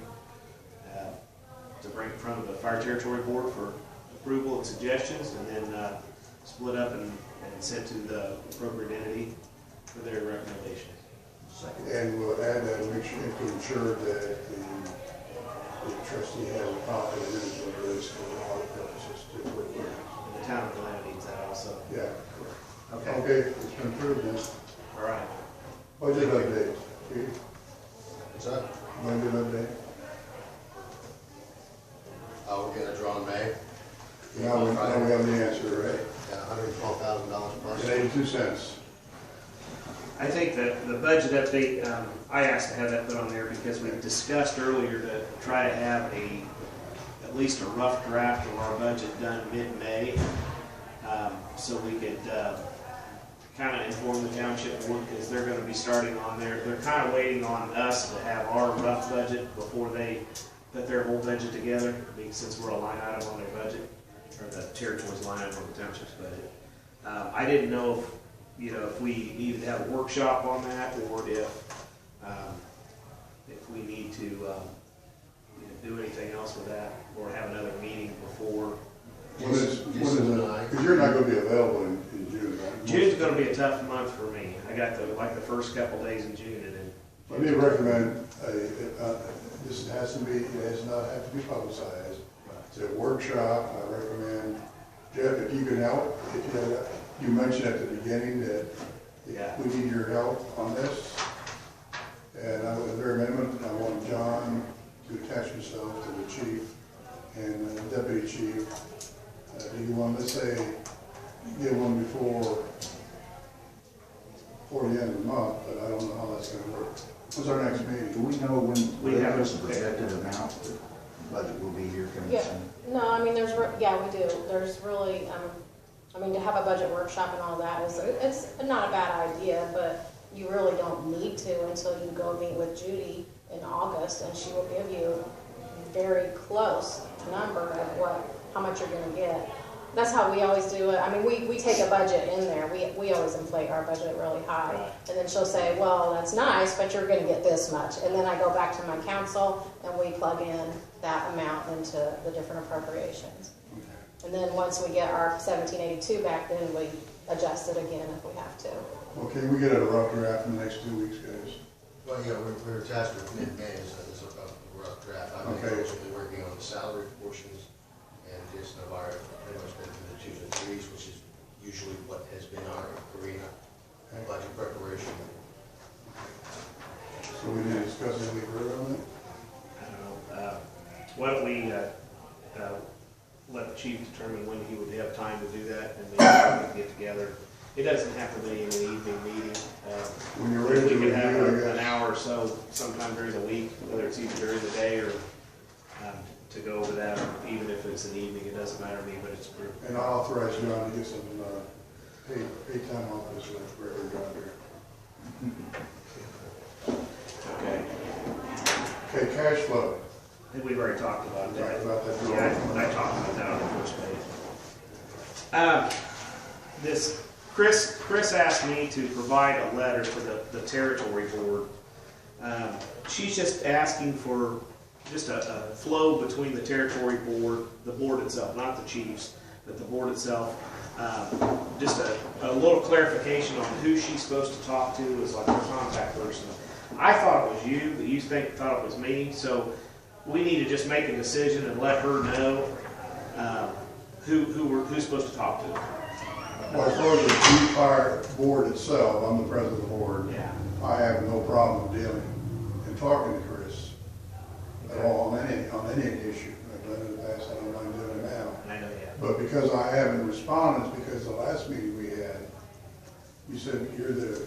to bring in front of the Fire Territory Board for approval and suggestions, and then split up and sent to the appropriate entity for their recommendation. Second. And we'll add that, make sure to ensure that the trustee has a copy of it for this for audit purposes too. And the town of Atlanta needs that also. Yeah, Okay. okay, it's been approved then. All right. Budget update. Okay, What's that? budget update. We're getting a draw in May. Now we have the answer, right? Yeah, $112,000 plus. And 82 cents. I think that the budget update, I asked to have that put on there because we discussed earlier to try to have at least a rough draft of our budget done mid-May, so we could kind of inform the township board, because they're gonna be starting on they're kind of waiting on us to have our rough budget before they put their whole budget together, since we're a line item on their budget, or the territory's line item on the township's budget. I didn't know if we needed to have a workshop on that, or if we need to do anything else with that, or have another meeting before. Because you're not gonna be available in June, right? June's gonna be a tough month for me. I got the first couple days in June, and then. Let me recommend, this has to be, it does not have to be publicized. It's a workshop. I recommend, Jeff, if you can help, you mentioned at the beginning that we need your help on this. And I would, at the very minimum, I want John to attach himself to the chief and the deputy chief. Do you want, let's say, get one before the end of the month, but I don't know how that's gonna work. When's our next meeting? Do we know when, We we have have it. a projected amount the budget will be here coming Yeah. soon? No, I mean, we do. There's really, I mean, to have a budget workshop and all that it's not a bad idea, but you really don't need to until you go meet with Judy in August, and she will give you a very close number of how much you're gonna get. That's how we always do it. I mean, we take a budget in there. We always inflate our budget really high. And then she'll say, well, that's nice, but you're gonna get this much. And then I go back to my council and we plug in that amount into the different appropriations. And then once we get our 1782 back, then we adjust it again if we have to. Okay, we get a rough draft in the next 2 weeks, guys. Well, yeah, we're tasked with mid-May, so it's a rough draft. I've been Okay. mostly working on the salary portions, and Jason Navarro pretty much been through the 2s and 3s, which is usually what has been our arena, budget preparation. So we need to discuss anything further on that? I don't know. Why don't we let the chief determine when he would have time to do that, and maybe we can get together. It doesn't have to be an evening meeting. When you're ready to We could have review, I an guess. hour or so sometime during the week, whether it's either during the day or to go over that, or even if it's an evening, it doesn't matter to me, but it's group. And I authorize John to get some paid time off this week for every job here. Okay. Okay, cash flow. I think we've already talked about Talked that. about that. Yeah, I talked about that on the first page. Chris asked me to provide a letter to the territory board. She's just asking for just a flow between the territory board, the board itself, not the chiefs, but the board itself. Just a little clarification on who she's supposed to talk to as like her contact person. I thought it was you, but you thought it was me, so we need to just make a decision and let her know who's supposed to talk to. Well, as far as the chief fire board itself, I'm the president of the board. Yeah. I have no problem dealing and talking to Chris at all on any issue. I've done it in the past, I don't mind doing it now. I know, yeah. But because I haven't responded, because the last meeting we had, you said you're the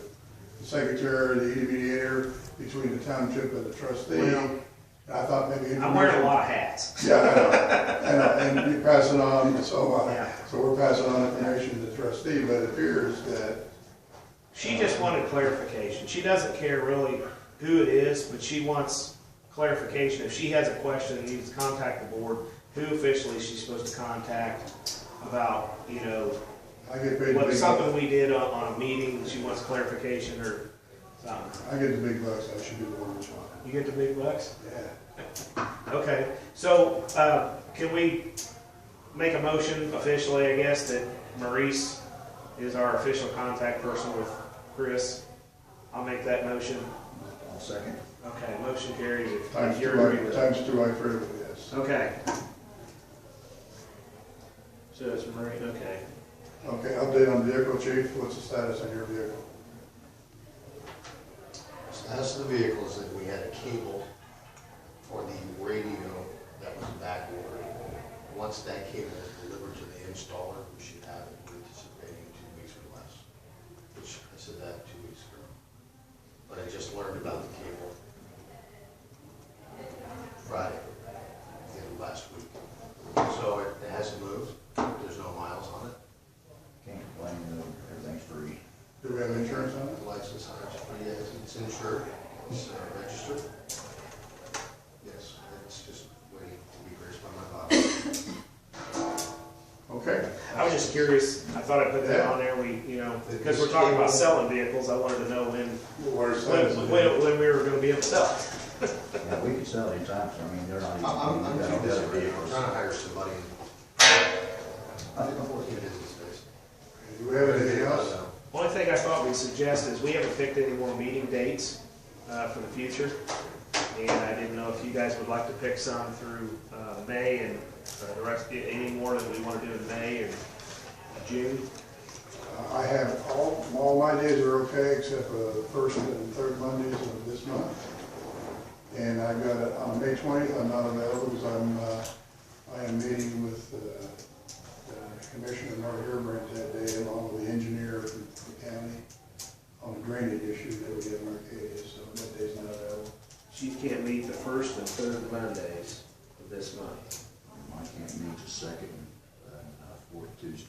secretary, the intermediator between the township and the trustee. Well, And I thought maybe. I'm wearing a lot of hats. Yeah, I know. And you pass it on, so Yeah. so we're passing on information to the trustee, but it appears that, She just wanted clarification. She doesn't care really who it is, but she wants clarification. If she has a question and needs to contact the board, who officially she's supposed to contact about, I get paid the what big something bucks. we did on a meeting, she wants clarification or something. I get the big bucks, I should be the one responsible. You get the big bucks? Yeah. Okay, so, can we make a motion officially, I guess, that Maurice is our official contact person with Chris? I'll make that motion. I'll second. Okay, motion carries if Times you're two, agreeing with that. times two, I agree with this. Okay. So it's Marie, okay. Okay, update on vehicle, chief, what's the status on your vehicle? Status of the vehicle is that we had a cable for the radio that was back ordered. Once that cable is delivered to the installer, we should have it, we're anticipating 2 weeks or less, which I said that 2 weeks ago. But I just learned about the cable Friday, the end of last week. It's insured, it's registered. Yes, it's just waiting to be graced by my body. Okay. I was just curious, I thought I'd put that on there, because we're talking about selling vehicles, I wanted to know when we were gonna be able to sell it. Yeah, we could sell anytime, so I mean, they're not even. I'm they've got too all the busy other right now. I'm vehicles. trying to hire somebody. I'm too busy these days. Do we have anything else? Only thing I thought we'd suggest is we haven't picked any more meeting dates for the future. And I didn't know if you guys would like to pick some through May and the rest, any more that we want to do in May or June. I have, all my days are okay except for the first and third Mondays of this month. And I've got it on May 20th, I'm not available because I am meeting with Commissioner Mark Herbrand that day along with the engineer from the county on a drainage issue that we have in Arcadia, so that day's not available. Chief can't meet the first and third Mondays of this month. I can't meet the second and fourth Tuesdays.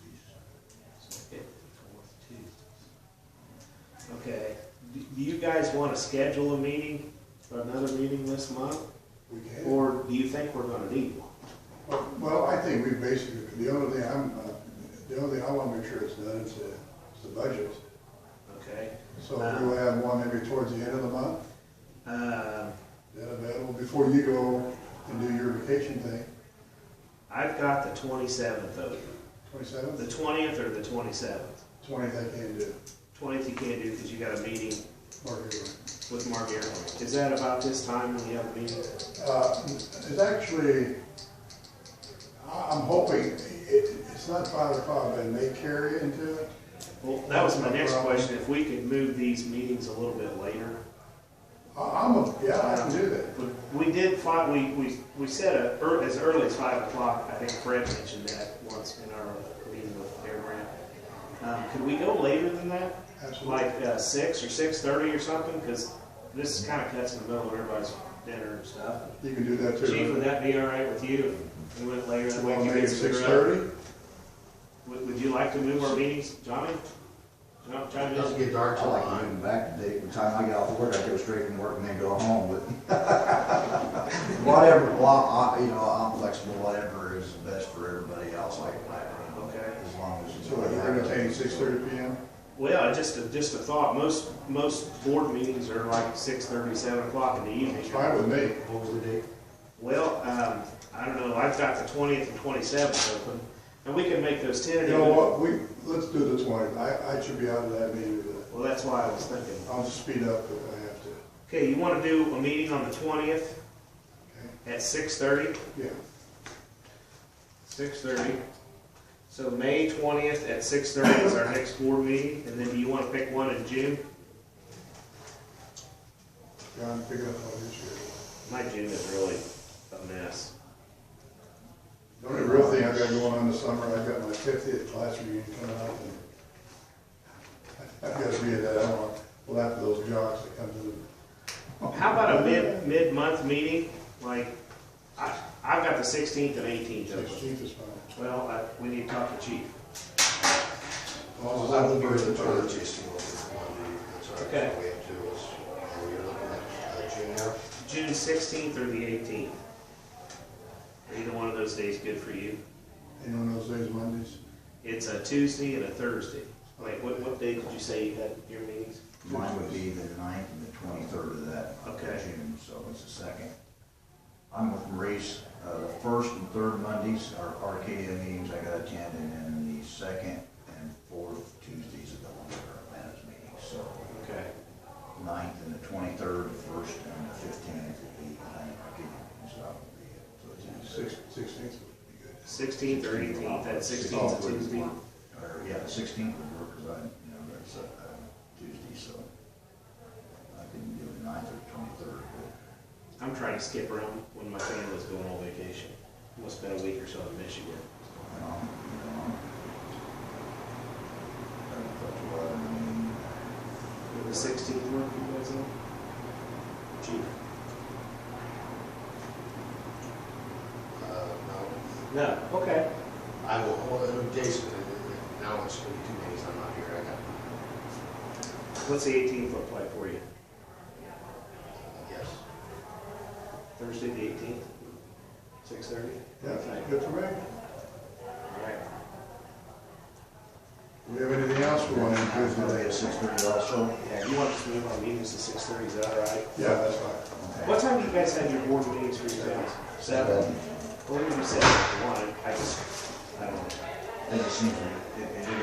Second, fourth Tuesdays. Okay, do you guys want to schedule a meeting, another meeting this month? We can. Or do you think we're gonna need one? Well, I think we basically, the only thing I want to make sure it's done is the budget. Okay. So we'll have one maybe towards the end of the month, Um, then available before you go and do your vacation thing. I've got the 27th open. 27th? The 20th or the 27th? 20th I can do. 20th you can't do because you got a meeting Mark Herbrand. with Mark Aaron. Is that about this time when you have a meeting? It's actually, I'm hoping, it's not 5 o'clock, but it may carry into it. Well, that was my next question. If we could move these meetings a little bit later. Yeah, I can do that. We did we said as early as 5 o'clock. I think Fred mentioned that once in our meeting with Air Grant. Could we go later than that? Absolutely. Like 6 or 6:30 or something? Because this kind of cuts in the middle of everybody's dinner and stuff. You can do that too. Chief, would that be all right with you? If we went later, that way we Well, could maybe get some 6:30? Would you like to move our meetings, Johnny? John, It doesn't get dark I till like 9. moving back the day, the time I get off work, I go straight from work and then go home, but whatever, well, I'm flexible, whatever is best for everybody else, Okay. as long as it's. So you're entertaining 6:30 p.m.? Well, just a thought. Most board meetings are like 6:30, 7 o'clock in the evening. It's fine with me. What was the date? Well, I don't know. I've got the 20th and 27th open, and we can make those You tentative. know what, let's do the 20th. I should be out of that meeting with it. Well, that's why I was thinking. I'll just speed up if I have to. Okay, you want to do a meeting on the 20th Okay? at 6:30? Yeah. 6:30. So May 20th at 6:30 is our next board meeting, and then do you want to pick one in June? John, pick it up on this year. My June is really a mess. The only real thing I've got going on this summer, I've got my 50th class reunion coming up, and I've got to be at that. I don't want to laugh at those jocks that come to the. How about a mid-month meeting? Like, I've got the 16th and 18th open. 16th is fine. Well, we need to talk to Chief. As long as Well, I I'm will be with the first. toilet chasing over Monday. That's all right. Okay. So we have to, we're looking at June now. June 16th or the 18th? Are either one of those days good for you? Any one of those days, Mondays? It's a Tuesday and a Thursday. Like, what day did you say you had your meetings? Mine would be the 9th and the 23rd of that Okay. June, so it's the second. I'm with Maurice, the first and third Mondays are Arcadia meetings I gotta attend, and then the second and fourth Tuesdays are the ones that are Atlanta's meetings, so. Okay. 9th and the 23rd, the first and the 15th will be Atlanta Arcadia meetings, so that will be it. So it's 16th would be good. 16th or 18th? That 16th is Tuesday. Or, yeah, the 16th would work, because that's Tuesday, so I can do the 9th or the 23rd, but I'm trying to skip around when my family's going on vacation. Must have been a week or so in Michigan. Would the 16th work for you guys then? Chief? No. No, okay. I will, well, Jason, now it's going to be 2 days I'm not here. I got What's the 18th look like for you? Thursday the 18th, 6:30? Yeah, good for me. All right. Do we have anything else we want to include Tuesday today? at 6:30 also. Yeah, you want us to move our meetings to 6:30, is that all right? Yeah, that's fine. What time do you guys have your board meetings for your towns? 7? Well, we can do 7 if you want. I don't know. It just seems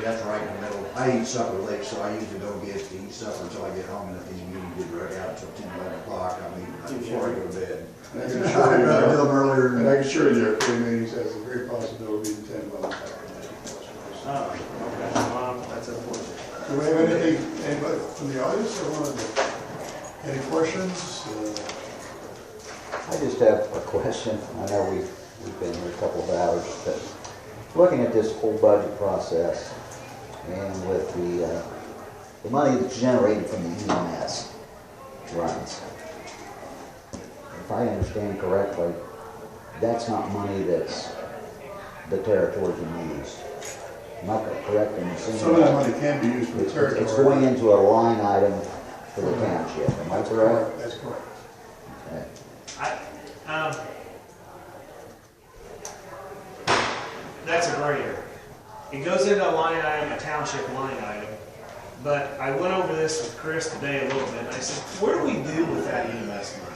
that's right in the middle. I eat supper late, so I usually don't get to eat supper until I get home, and if these meetings get right out until 10, 11 o'clock, I mean, before I go to bed. And I can I'd assure you, rather do them earlier and than I can assure you, our committee meetings has a great possibility of 10, 11 o'clock. Oh, okay. That's unfortunate. Do we have anything, anybody from the audience that wanted to, any questions? I just have a question. I know we've been here a couple of hours, but looking at this whole budget process and with the money that's generated from the EMS runs, if I understand correctly, that's not money that's the territory can use. Am I correct in saying Some of that that? money can be used for the territory. It's going into a line item for the township. Am I correct? That's correct. Okay. That's a gray area. It goes into a line item, a township line item, but I went over this with Chris today a little bit, and I said, what do we do with that EMS money?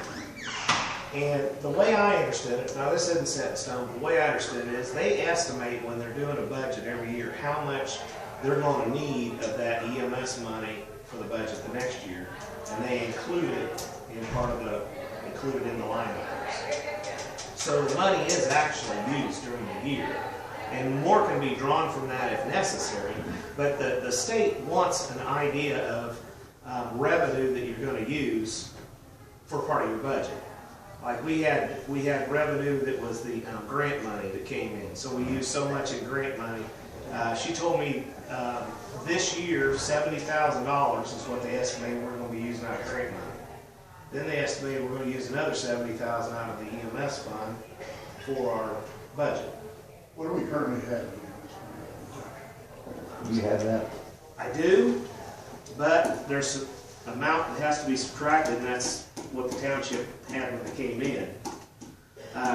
And the way I understood it, now this isn't set in stone, but the way I understood it is they estimate when they're doing a budget every year how much they're going to need of that EMS money for the budget the next year, and they include it in included in the line items. So the money is actually used during the year, and more can be drawn from that if necessary, but the state wants an idea of revenue that you're going to use for part of your budget. Like we had revenue that was the grant money that came in, so we used so much in grant money. She told me this year $70,000 is what they estimated we're going to be using out of grant money. Then they estimated we're going to use another $70,000 out of the EMS fund for our budget. What do we currently have? Do you have that? I do, but there's an amount that has to be subtracted, and that's what the township had when it came in.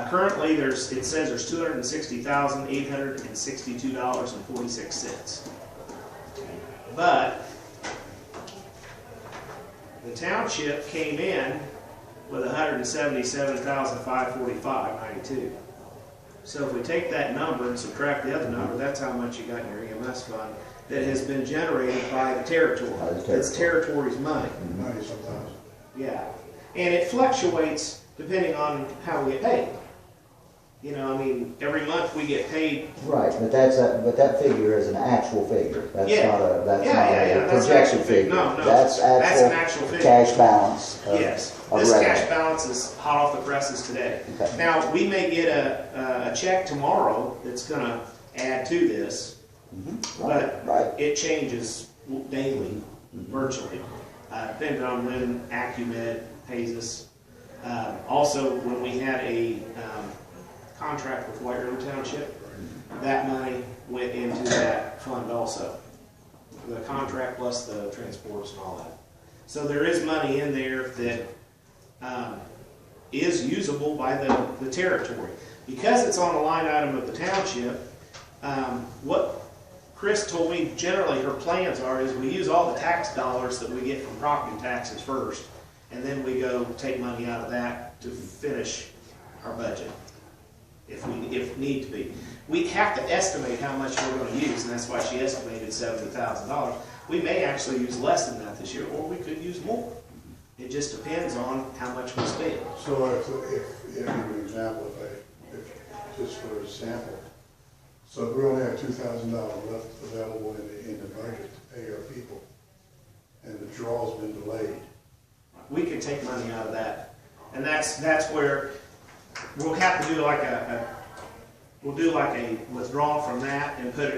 Currently, it says there's $260,862.46. But the township came in with $177,545.92. So if we take that number and subtract the other number, that's how much you got in your EMS fund that has been generated by the territory. It's territory's money. 90-some-thousand. Yeah. And it fluctuates depending on how we get paid. You know, I mean, every month we get paid. Right, but that figure is an actual figure. That's Yeah. not a That's projection actual figure. No, no. That's an actual actual figure. cash balance. Yes. Of This revenue. cash balance is hot off the presses today. Okay. Now, we may get a check tomorrow that's going to add to this, but Right. it changes daily, virtually, depending on when Acumed pays us. Also, when we had a contract with White River Township, that money went into that fund also. The contract plus the transports and all that. So there is money in there that is usable by the territory. Because it's on a line item of the township, what Chris told me generally her plans are is we use all the tax dollars that we get from property taxes first, and then we go take money out of that to finish our budget, if need to be. We have to estimate how much we're going to use, and that's why she estimated $70,000. We may actually use less than that this year, or we could use more. It just depends on how much we spend. So if give an example, if just for a sample, so if we only have $2,000 left available in the budget to pay our people, and the draw's been delayed, We could take money out of that, and that's where we'll have to do like a withdrawal from that and put it